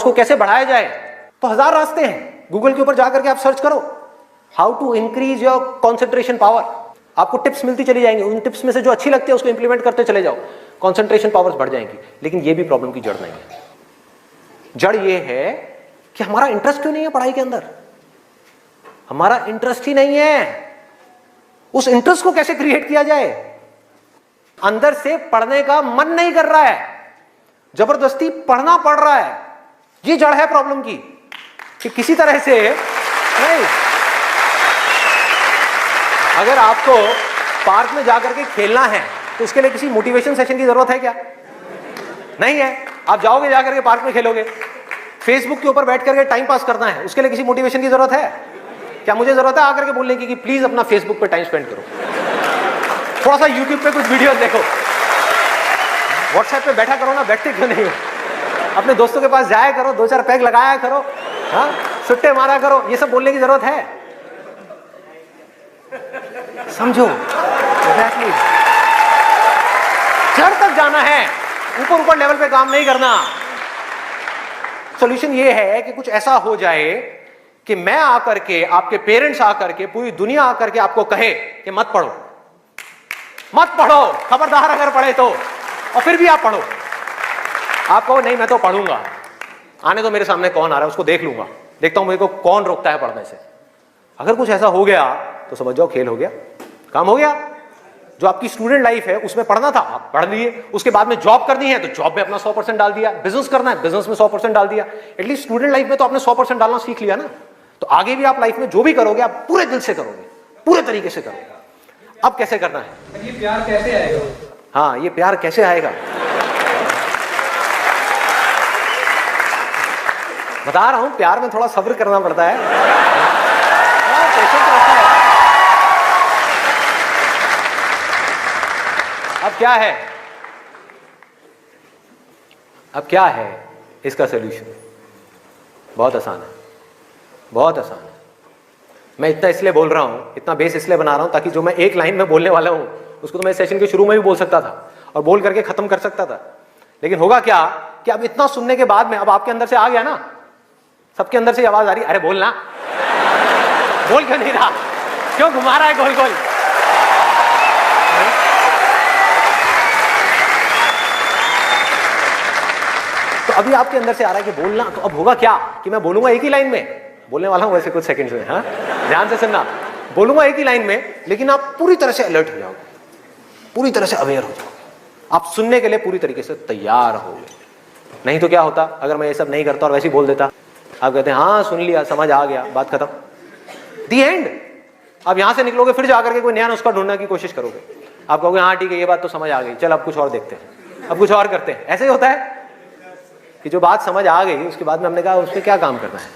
उसको कैसे बढ़ाया जाए, तो 1000 रास्ते हैं। गूगल के ऊपर जाकर के आप सर्च करो how to increase your concentration power, आपको टिप्स मिलती चली जाएंगी। उन टिप्स में से जो अच्छी लगती है उसको इंप्लीमेंट करते चले जाओ, कॉन्सेंट्रेशन पावर्स बढ़ जाएंगी। लेकिन ये भी प्रॉब्लम की जड़ नहीं है। जड़ ये है कि हमारा इंटरेस्ट क्यों नहीं है पढ़ाई के अंदर, हमारा इंटरेस्ट ही नहीं है। उस इंटरेस्ट को कैसे क्रिएट किया जाए, अंदर से पढ़ने का मन नहीं कर रहा है, जबरदस्ती पढ़ना पड़ रहा है। ये जड़ है प्रॉब्लम की, कि किसी तरह से नहीं। अगर आपको पार्क में जाकर के खेलना है तो उसके लिए किसी मोटिवेशन सेशन की जरूरत है क्या? नहीं है। आप जाओगे जाकर के पार्क में खेलोगे। फेसबुक के ऊपर बैठ करके टाइम पास करना है, उसके लिए किसी मोटिवेशन की जरूरत है क्या? मुझे जरूरत है आकर के बोलने की कि प्लीज अपना फेसबुक पे टाइम स्पेंड करो, थोड़ा सा यूट्यूब पे कुछ वीडियो देखो, व्हाट्सएप पे बैठा करो ना, बैठते क्यों नहीं हो? अपने दोस्तों के पास जाया करो, 2-4 पैग लगाया करो, हाँ, सुट्टे मारा करो। ये सब बोलने की जरूरत है? समझो, एग्जैक्टली जड़ तक जाना है, ऊपर ऊपर लेवल पे काम नहीं करना। सॉल्यूशन ये है कि कुछ ऐसा हो जाए कि मैं आकर के, आपके पेरेंट्स आकर के, पूरी दुनिया आकर के आपको कहे कि मत पढ़ो, मत पढ़ो, खबरदार अगर पढ़े तो, और फिर भी आप पढ़ो। आप कहो नहीं मैं तो पढ़ूंगा, आने तो मेरे सामने कौन आ रहा है उसको देख लूंगा, देखता हूं मेरे को कौन रोकता है पढ़ने से। अगर कुछ ऐसा हो गया तो समझ जाओ खेल हो गया, काम हो गया। जो आपकी स्टूडेंट लाइफ है उसमें पढ़ना था, आप पढ़ लिए। उसके बाद में जॉब करनी है तो जॉब में अपना 100% डाल दिया, बिजनेस करना है बिजनेस में 100% डाल दिया। एटलीस्ट स्टूडेंट लाइफ में तो आपने 100% डालना सीख लिया ना। तो आगे भी आप लाइफ में जो भी करोगे आप पूरे दिल से करोगे, पूरे तरीके से करोगे। अब कैसे करना है, ये प्यार कैसे आएगा? हाँ, ये प्यार कैसे आएगा बता रहा हूं। प्यार में थोड़ा सब्र करना पड़ता है, पेशेंस रखना है। अब क्या है, अब क्या है इसका सॉल्यूशन? बहुत आसान है, बहुत आसान है। मैं इतना इसलिए बोल रहा हूं, इतना बेस इसलिए बना रहा हूं ताकि जो मैं एक लाइन में बोलने वाला हूं उसको तो मैं सेशन के शुरू में भी बोल सकता था और बोल करके खत्म कर सकता था। लेकिन होगा क्या कि अब इतना सुनने के बाद में अब आपके अंदर से आ गया ना, सबके अंदर से आवाज आ रही, अरे बोलना, बोल क्यों नहीं रहा, क्यों घुमा रहा है गोल गोल? तो अभी आपके अंदर से आ रहा है कि बोलना। तो अब होगा क्या कि मैं बोलूंगा एक ही लाइन में, बोलने वाला हूं वैसे कुछ सेकंड्स में, हाँ ध्यान से सुनना। बोलूंगा एक ही लाइन में, लेकिन आप पूरी तरह से अलर्ट हो जाओगे, पूरी तरह से अवेयर हो जाओगे, आप सुनने के लिए पूरी तरीके से तैयार होगे। नहीं तो क्या होता अगर मैं ये सब नहीं करता और वैसे ही बोल देता? आप कहते हैं हाँ सुन लिया, समझ आ गया, बात खत्म, दी एंड। अब यहां से निकलोगे फिर जाकर के कोई नया नुस्खा ढूंढने की कोशिश करोगे। आप कहोगे हाँ ठीक है ये बात तो समझ आ गई, चल अब कुछ और देखते हैं, अब कुछ और करते हैं। ऐसे ही होता है कि जो बात समझ आ गई उसके बाद में हमने कहा उस पर क्या काम करना है।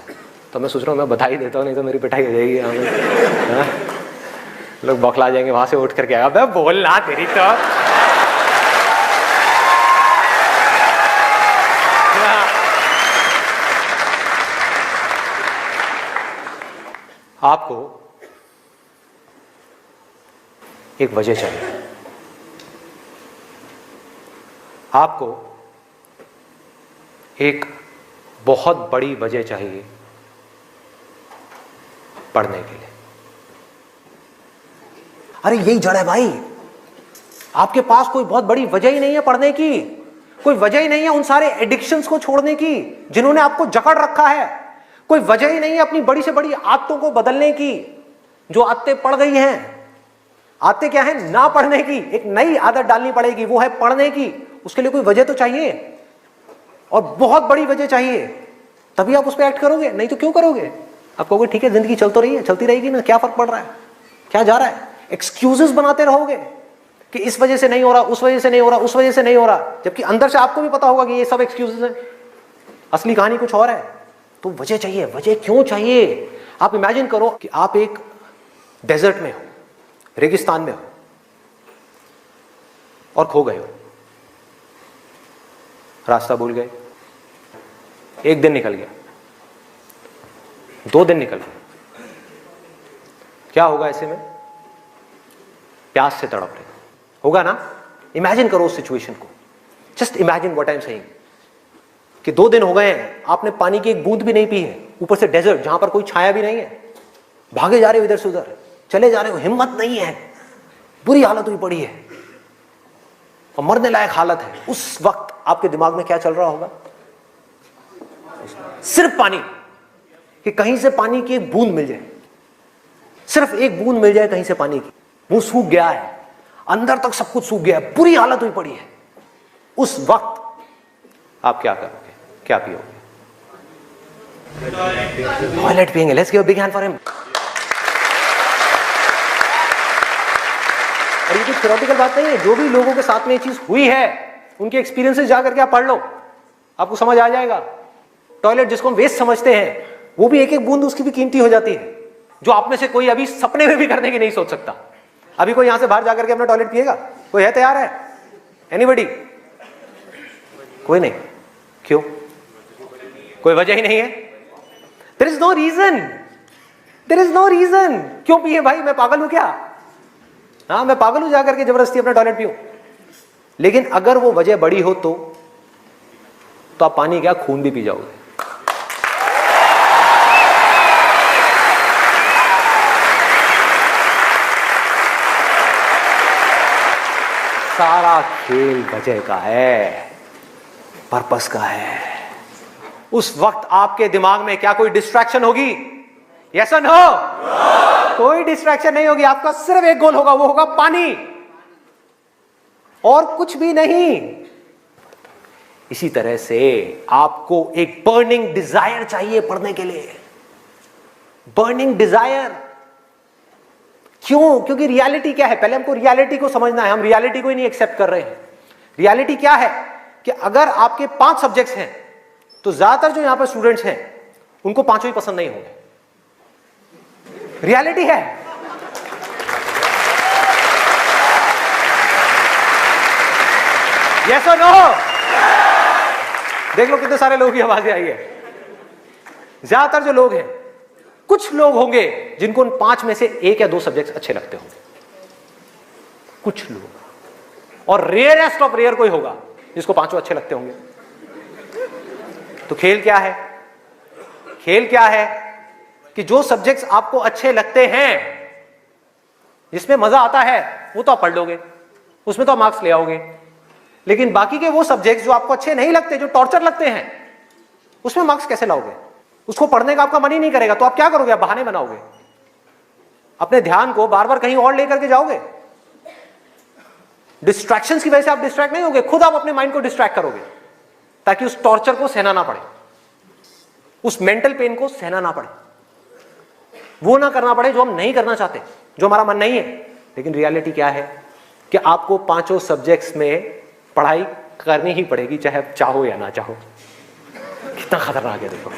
तो मैं सोच रहा हूँ मैं बधाई देता हूँ, नहीं तो मेरी पिटाई हो जाएगी। लोग बौखला जाएंगे वहां से उठ करके, अबे बोलना तेरी तो। आपको एक वजह चाहिए, आपको एक बहुत बड़ी वजह चाहिए पढ़ने के लिए। अरे यही जड़ है भाई, आपके पास कोई बहुत बड़ी वजह ही नहीं है पढ़ने की, कोई वजह ही नहीं है उन सारे एडिक्शंस को छोड़ने की जिन्होंने आपको जकड़ रखा है, कोई वजह ही नहीं है अपनी बड़ी से बड़ी आदतों को बदलने की जो आदतें पड़ गई हैं। आदतें क्या है, ना पढ़ने की, एक नई आदत डालनी पड़ेगी, वो है पढ़ने की। उसके लिए कोई वजह तो चाहिए और बहुत बड़ी वजह चाहिए, तभी आप उस पर एक्ट करोगे, नहीं तो क्यों करोगे? आप कहोगे ठीक है जिंदगी चल तो रही है, चलती रहेगी ना, क्या फर्क पड़ रहा है, क्या जा रहा है? एक्सक्यूजेस बनाते रहोगे कि इस वजह से नहीं हो रहा, उस वजह से नहीं हो रहा, उस वजह से नहीं हो रहा, जबकि अंदर से आपको भी पता होगा कि ये सब एक्सक्यूजेस हैं, असली कहानी कुछ और है। तो वजह चाहिए। वजह क्यों चाहिए? आप इमेजिन करो कि आप एक डेजर्ट में हो, रेगिस्तान में हो और खो गए हो, रास्ता भूल गए। एक दिन निकल गया, 2 दिन निकल गए, क्या होगा ऐसे में? प्यास से तड़प रहे होगा ना। इमेजिन करो उस सिचुएशन को, just imagine what I am saying. कि 2 दिन हो गए हैं आपने पानी की एक बूंद भी नहीं पी है, ऊपर से डेजर्ट जहां पर कोई छाया भी नहीं है, भागे जा रहे हो इधर से उधर, चले जा रहे हो, हिम्मत नहीं है, बुरी हालत हुई पड़ी है और मरने लायक हालत है। उस वक्त आपके दिमाग में क्या चल रहा होगा? सिर्फ पानी, कि कहीं से पानी की एक बूंद मिल जाए, सिर्फ एक बूंद मिल जाए कहीं से पानी की। वो सूख गया है, अंदर तक सब कुछ सूख गया है, बुरी हालत हुई पड़ी है। उस वक्त आप क्या करोगे? क्या पियोगे? टॉयलेट पिएंगे। Let's give a big hand for him. और ये कोई थ्योरेटिकल बात नहीं है, जो भी लोगों के साथ में ये चीज हुई है उनके एक्सपीरियंसेस जा करके आप पढ़ लो, आपको समझ आ जाएगा। टॉयलेट जिसको हम वेस्ट समझते हैं, वो भी एक एक बूंद उसकी भी कीमती हो जाती है, जो आप में से कोई अभी सपने में भी करने की नहीं सोच सकता। अभी कोई यहां से बाहर जाकर के अपना टॉयलेट पिएगा? कोई है तैयार है? एनीबडी? कोई नहीं। क्यों? कोई वजह ही नहीं है। There is no reason, there is no reason. क्यों पिए भाई? मैं पागल हूं क्या? हाँ, मैं पागल हूं जाकर के जबरदस्ती अपना टॉयलेट पीऊं? लेकिन अगर वो वजह बड़ी हो तो आप पानी क्या, खून भी पी जाओगे। सारा खेल वजह का है, पर्पस का है। उस वक्त आपके दिमाग में क्या कोई डिस्ट्रैक्शन होगी? यस और नो? कोई डिस्ट्रैक्शन नहीं होगी। आपका सिर्फ एक गोल होगा, वो होगा पानी, और कुछ भी नहीं। इसी तरह से आपको एक बर्निंग डिजायर चाहिए पढ़ने के लिए। बर्निंग डिजायर क्यों? क्योंकि रियलिटी क्या है? पहले हमको रियलिटी को समझना है। हम रियलिटी को ही नहीं एक्सेप्ट कर रहे हैं। रियलिटी क्या है कि अगर आपके 5 सब्जेक्ट्स हैं तो ज्यादातर जो यहां पर स्टूडेंट्स हैं उनको 5 ही पसंद नहीं होंगे। रियलिटी है। यस और नो? देख लो कितने सारे लोगों की आवाजें आई है। ज्यादातर जो लोग हैं, कुछ लोग होंगे जिनको उन 5 में से 1 या 2 सब्जेक्ट्स अच्छे लगते होंगे, कुछ लोग, और रेयरेस्ट ऑफ रेयर कोई होगा जिसको 5 अच्छे लगते होंगे। तो खेल क्या है? खेल क्या है कि जो सब्जेक्ट्स आपको अच्छे लगते हैं, जिसमें मजा आता है, वो तो आप पढ़ लोगे, उसमें तो आप मार्क्स ले आओगे। लेकिन बाकी के वो सब्जेक्ट्स जो आपको अच्छे नहीं लगते, जो टॉर्चर लगते हैं, उसमें मार्क्स कैसे लाओगे? उसको पढ़ने का आपका मन ही नहीं करेगा, तो आप क्या करोगे? आप बहाने बनाओगे, अपने ध्यान को बार बार कहीं और लेकर के जाओगे। डिस्ट्रैक्शंस की वजह से आप डिस्ट्रैक्ट नहीं होगे, खुद आप अपने माइंड को डिस्ट्रैक्ट करोगे, ताकि उस टॉर्चर को सहना ना पड़े, उस मेंटल पेन को सहना ना पड़े, वो ना करना पड़े जो हम नहीं करना चाहते, जो हमारा मन नहीं है। लेकिन रियलिटी क्या है कि आपको 5 सब्जेक्ट्स में पढ़ाई करनी ही पड़ेगी, चाहे आप चाहो या ना चाहो। कितना खतरनाक है देखो।